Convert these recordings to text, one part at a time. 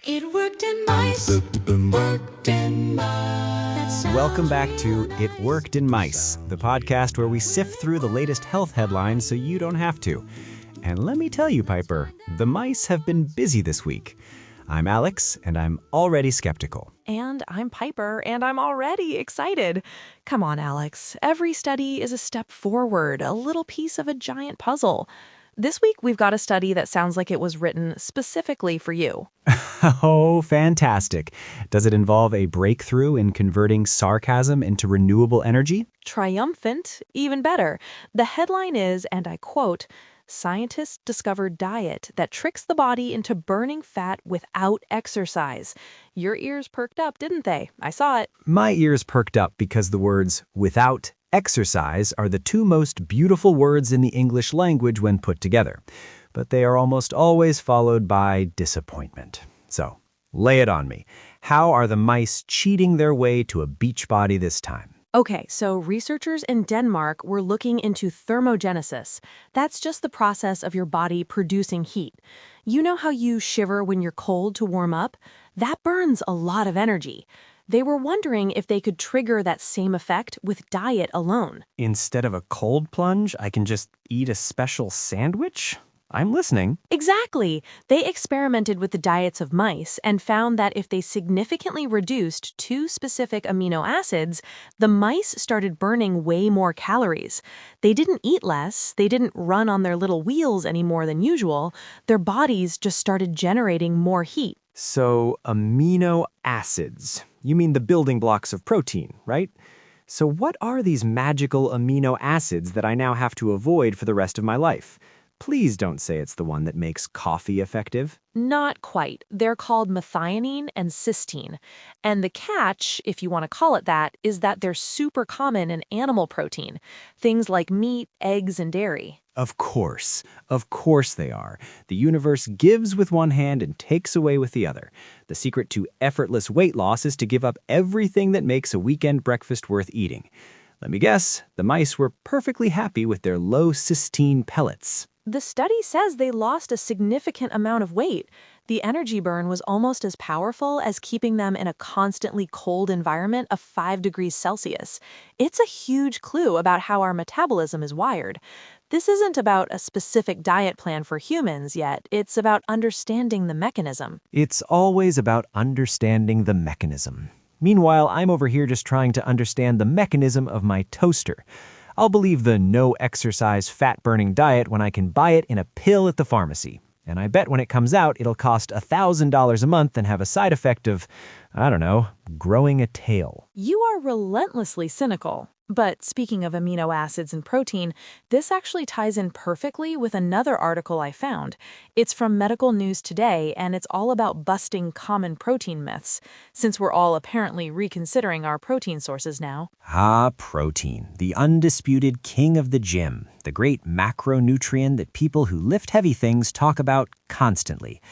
It worked in mice. It worked in mice. Welcome back to It Worked in Mice, the podcast where we sift through the latest health headlines so you don't have to. And let me tell you, Piper, the mice have been busy this week. I'm Alex, and I'm already skeptical. And I'm Piper, and I'm already excited. Come on, Alex. Every study is a step forward, a little piece of a giant puzzle. This week, we've got a study that sounds like it was written specifically for you. Oh, fantastic. Does it involve a breakthrough in converting sarcasm into renewable energy? Triumphant, even better. The headline is, and I quote, "Scientists discovered diet that tricks the body into burning fat without exercise." Your ears perked up, didn't they? I saw it. My ears perked up because the words without exercise are the two most beautiful words in the English language when put together. But they are almost always followed by disappointment. So, lay it on me. How are the mice cheating their way to a beach body this time? Okay, so researchers in Denmark were looking into thermogenesis. That's just the process of your body producing heat. You know how you shiver when you're cold to warm up? That burns a lot of energy. They were wondering if they could trigger that same effect with diet alone. Instead of a cold plunge, I can just eat a special sandwich? I'm listening. Exactly. They experimented with the diets of mice and found that if they significantly reduced two specific amino acids, the mice started burning way more calories. They didn't eat less, they didn't run on their little wheels any more than usual. Their bodies just started generating more heat. So, amino acids. You mean the building blocks of protein, right? So what are these magical amino acids that I now have to avoid for the rest of my life? Please don't say it's the one that makes coffee effective. Not quite. They're called methionine and cysteine. And the catch, if you want to call it that, is that they're super common in animal protein. Things like meat, eggs, and dairy. Of course they are. The universe gives with one hand and takes away with the other. The secret to effortless weight loss is to give up everything that makes a weekend breakfast worth eating. Let me guess, the mice were perfectly happy with their low cysteine pellets. The study says they lost a significant amount of weight. The energy burn was almost as powerful as keeping them in a constantly cold environment of 5 degrees Celsius. It's a huge clue about how our metabolism is wired. This isn't about a specific diet plan for humans yet. It's about understanding the mechanism. It's always about understanding the mechanism. Meanwhile, I'm over here just trying to understand the mechanism of my toaster. I'll believe the no-exercise, fat-burning diet when I can buy it in a pill at the pharmacy. And I bet when it comes out, it'll cost $1,000 a month and have a side effect of, I don't know, growing a tail. You are relentlessly cynical. But speaking of amino acids and protein, this actually ties in perfectly with another article I found. It's from Medical News Today, and it's all about busting common protein myths, since we're all apparently reconsidering our protein sources now. Protein, the undisputed king of the gym, the great macronutrient that people who lift heavy things talk about constantly.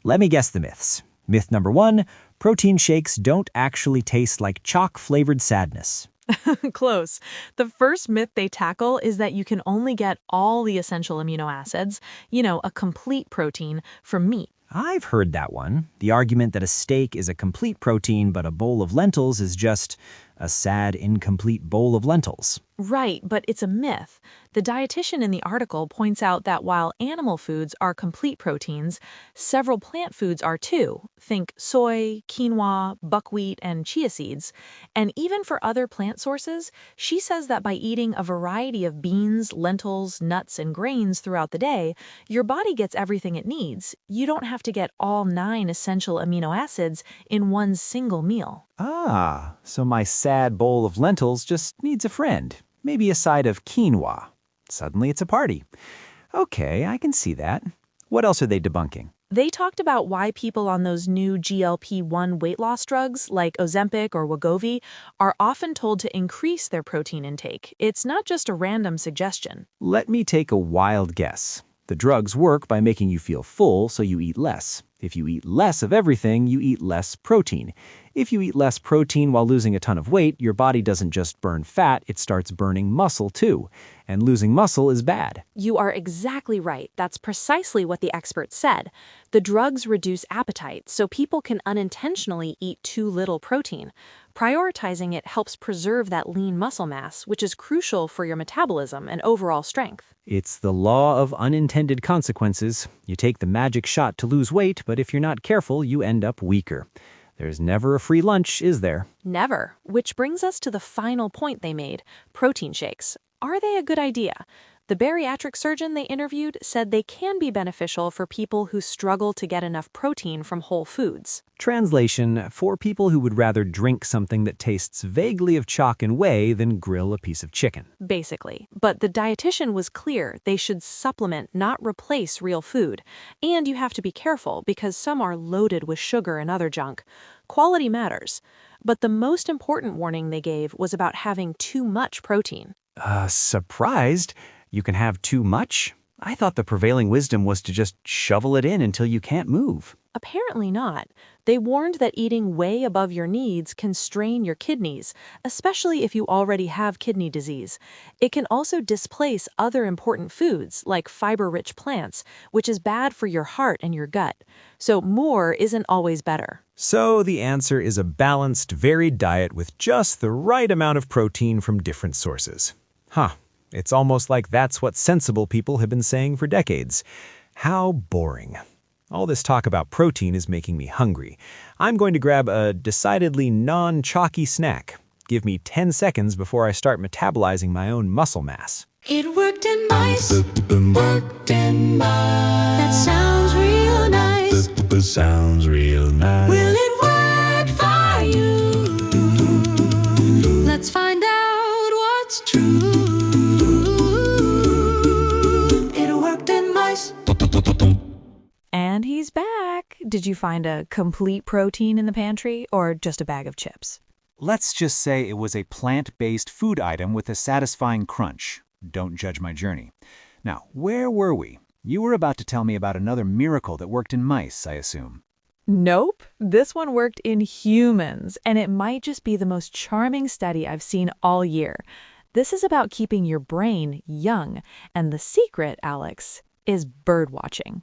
Let me guess the myths. Myth number 1, protein shakes don't actually taste like chalk-flavored sadness. Close. The first myth they tackle is that you can only get all the essential amino acids, a complete protein, from meat. I've heard that one. The argument that a steak is a complete protein, but a bowl of lentils is just a sad, incomplete bowl of lentils. Right, but it's a myth. The dietitian in the article points out that while animal foods are complete proteins, several plant foods are too. Think soy, quinoa, buckwheat, and chia seeds. And even for other plant sources, she says that by eating a variety of beans, lentils, nuts, and grains throughout the day, your body gets everything it needs. You don't have to get all 9 essential amino acids in one single meal. So my sad bowl of lentils just needs a friend. Maybe a side of quinoa. Suddenly it's a party. Okay, I can see that. What else are they debunking? They talked about why people on those new GLP-1 weight loss drugs like Ozempic or Wegovy are often told to increase their protein intake. It's not just a random suggestion. Let me take a wild guess. The drugs work by making you feel full, so you eat less. If you eat less of everything, you eat less protein. If you eat less protein while losing a ton of weight, your body doesn't just burn fat, it starts burning muscle too. And losing muscle is bad. You are exactly right. That's precisely what the experts said. The drugs reduce appetite, so people can unintentionally eat too little protein. Prioritizing it helps preserve that lean muscle mass, which is crucial for your metabolism and overall strength. It's the law of unintended consequences. You take the magic shot to lose weight, but if you're not careful, you end up weaker. There's never a free lunch, is there? Never. Which brings us to the final point they made, protein shakes. Are they a good idea? The bariatric surgeon they interviewed said they can be beneficial for people who struggle to get enough protein from whole foods. Translation, for people who would rather drink something that tastes vaguely of chalk and whey than grill a piece of chicken. Basically. But the dietitian was clear they should supplement, not replace real food. And you have to be careful because some are loaded with sugar and other junk. Quality matters. But the most important warning they gave was about having too much protein. Surprised? You can have too much? I thought the prevailing wisdom was to just shovel it in until you can't move. Apparently not. They warned that eating way above your needs can strain your kidneys, especially if you already have kidney disease. It can also displace other important foods, like fiber-rich plants, which is bad for your heart and your gut. So more isn't always better. So the answer is a balanced, varied diet with just the right amount of protein from different sources. It's almost like that's what sensible people have been saying for decades. How boring. All this talk about protein is making me hungry. I'm going to grab a decidedly non-chalky snack. Give me 10 seconds before I start metabolizing my own muscle mass. It worked in mice. Worked in mice. That sounds real nice. Sounds real nice. Will it work for you? Let's find out what's true. It worked in mice. And he's back. Did you find a complete protein in the pantry or just a bag of chips? Let's just say it was a plant-based food item with a satisfying crunch. Don't judge my journey. Now, where were we? You were about to tell me about another miracle that worked in mice, I assume. Nope. This one worked in humans, and it might just be the most charming study I've seen all year. This is about keeping your brain young, and the secret, Alex, is birdwatching.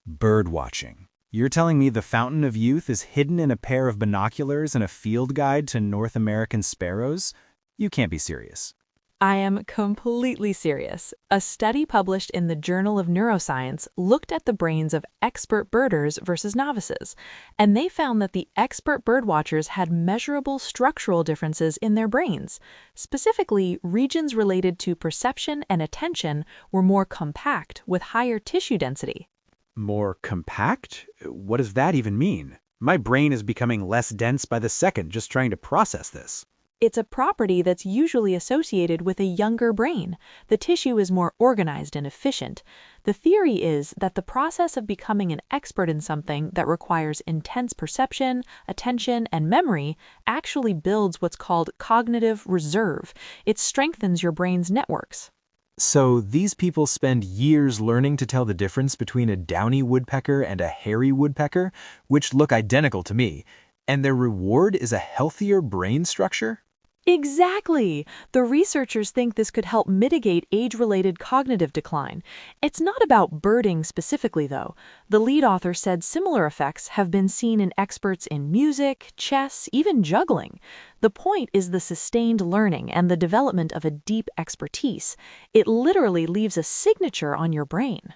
Birdwatching. You're telling me the fountain of youth is hidden in a pair of binoculars and a field guide to North American sparrows? You can't be serious. I am completely serious. A study published in the Journal of Neuroscience looked at the brains of expert birders versus novices, and they found that the expert birdwatchers had measurable structural differences in their brains. Specifically, regions related to perception and attention were more compact with higher tissue density. More compact? What does that even mean? My brain is becoming less dense by the second just trying to process this. It's a property that's usually associated with a younger brain. The tissue is more organized and efficient. The theory is that the process of becoming an expert in something that requires intense perception, attention, and memory actually builds what's called cognitive reserve. It strengthens your brain's networks. So these people spend years learning to tell the difference between a downy woodpecker and a hairy woodpecker, which look identical to me, and their reward is a healthier brain structure? Exactly! The researchers think this could help mitigate age-related cognitive decline. It's not about birding specifically, though. The lead author said similar effects have been seen in experts in music, chess, even juggling. The point is the sustained learning and the development of a deep expertise. It literally leaves a signature on your brain.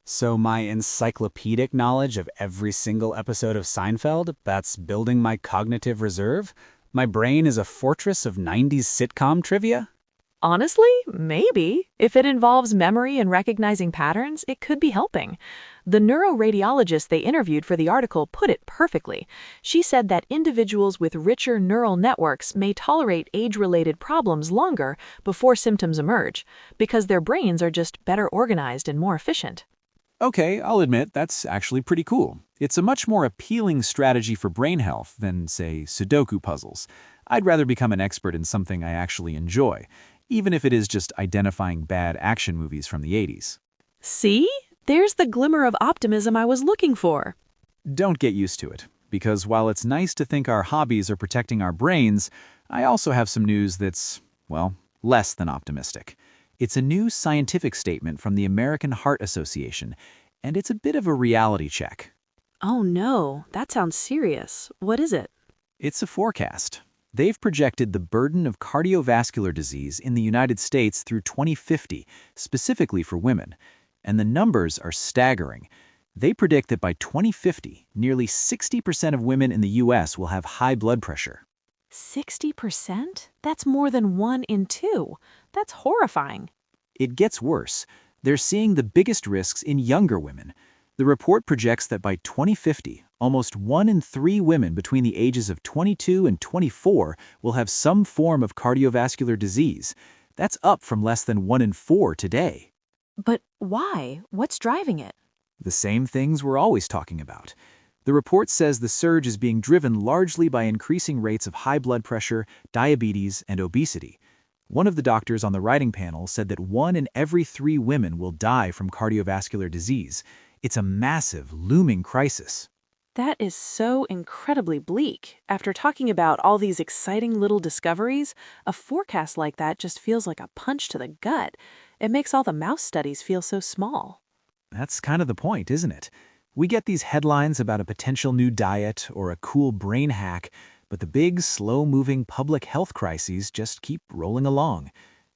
So my encyclopedic knowledge of every single episode of Seinfeld, that's building my cognitive reserve? My brain is a fortress of 90s sitcom trivia? Honestly, maybe. If it involves memory and recognizing patterns, it could be helping. The neuroradiologist they interviewed for the article put it perfectly. She said that individuals with richer neural networks may tolerate age-related problems longer before symptoms emerge, because their brains are just better organized and more efficient. Okay, I'll admit that's actually pretty cool. It's a much more appealing strategy for brain health than, say, Sudoku puzzles. I'd rather become an expert in something I actually enjoy, even if it is just identifying bad action movies from the 80s. See? There's the glimmer of optimism I was looking for. Don't get used to it, because while it's nice to think our hobbies are protecting our brains, I also have some news that's, well, less than optimistic. It's a new scientific statement from the American Heart Association, and it's a bit of a reality check. Oh no, that sounds serious. What is it? It's a forecast. They've projected the burden of cardiovascular disease in the United States through 2050, specifically for women. And the numbers are staggering. They predict that by 2050, nearly 60% of women in the U.S. will have high blood pressure. 60%? That's more than 1 in 2. That's horrifying. It gets worse. They're seeing the biggest risks in younger women. The report projects that by 2050, almost 1 in 3 women between the ages of 22 and 24 will have some form of cardiovascular disease. That's up from less than 1 in 4 today. But why? What's driving it? The same things we're always talking about. The report says the surge is being driven largely by increasing rates of high blood pressure, diabetes, and obesity. One of the doctors on the writing panel said that 1 in every 3 women will die from cardiovascular disease. It's a massive, looming crisis. That is so incredibly bleak. After talking about all these exciting little discoveries, a forecast like that just feels like a punch to the gut. It makes all the mouse studies feel so small. That's kind of the point, isn't it? We get these headlines about a potential new diet or a cool brain hack, but the big, slow-moving public health crises just keep rolling along.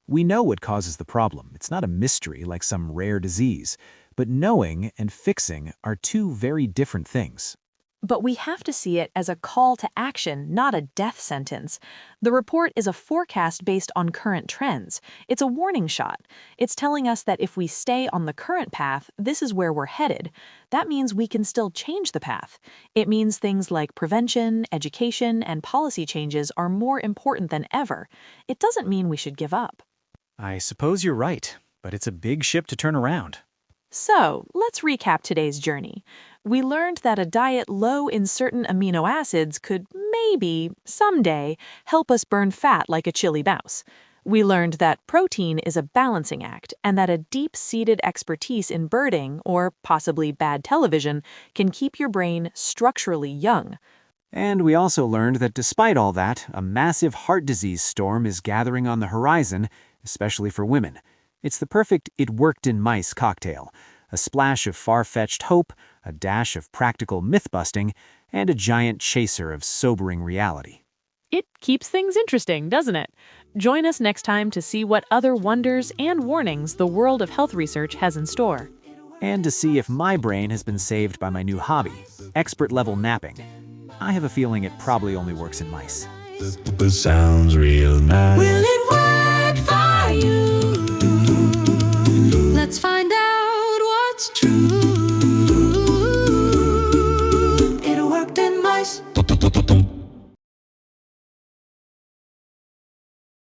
We know what causes the problem. It's not a mystery like some rare disease. But knowing and fixing are 2 very different things. But we have to see it as a call to action, not a death sentence. The report is a forecast based on current trends. It's a warning shot. It's telling us that if we stay on the current path, this is where we're headed. That means we can still change the path. It means things like prevention, education, and policy changes are more important than ever. It doesn't mean we should give up. I suppose you're right, but it's a big ship to turn around. So, let's recap today's journey. We learned that a diet low in certain amino acids could maybe, someday, help us burn fat like a chili mouse. We learned that protein is a balancing act and that a deep-seated expertise in birding, or possibly bad television, can keep your brain structurally young. And we also learned that despite all that, a massive heart disease storm is gathering on the horizon, especially for women. It's the perfect "it worked in mice" cocktail. A splash of far-fetched hope, a dash of practical myth-busting, and a giant chaser of sobering reality. It keeps things interesting, doesn't it? Join us next time to see what other wonders and warnings the world of health research has in store. And to see if my brain has been saved by my new hobby, expert-level napping. I have a feeling it probably only works in mice. This sounds real nice. Will it work for you? Let's find out what's true. It worked in mice.